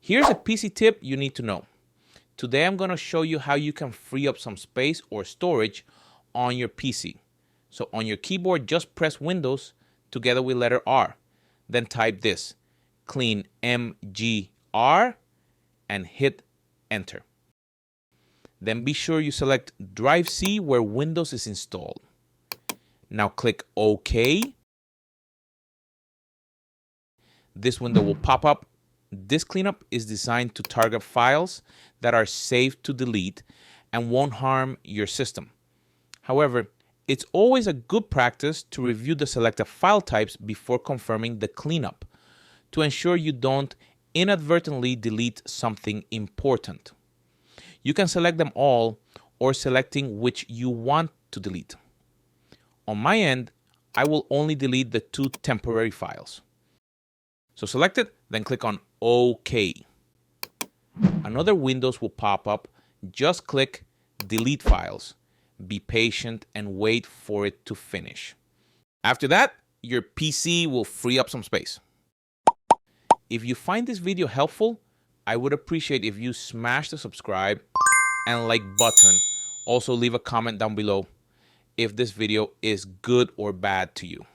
Here's a PC tip you need to know. Today I'm going to show you how you can free up some space or storage on your PC. So on your keyboard, just press Windows together with letter R. Then type this, clean MGR, and hit enter. Then be sure you select Drive C where Windows is installed. Now click OK. This window will pop up. This cleanup is designed to target files that are safe to delete and won't harm your system. However, it's always a good practice to review the selected file types before confirming the cleanup to ensure you don't inadvertently delete something important. You can select them all or selecting which you want to delete. On my end, I will only delete the 2 temporary files. So select it, then click on OK. Another Windows will pop up. Just click Delete Files. Be patient and wait for it to finish. After that, your PC will free up some space. If you find this video helpful, I would appreciate if you smash the subscribe and like button. Also leave a comment down below if this video is good or bad to you.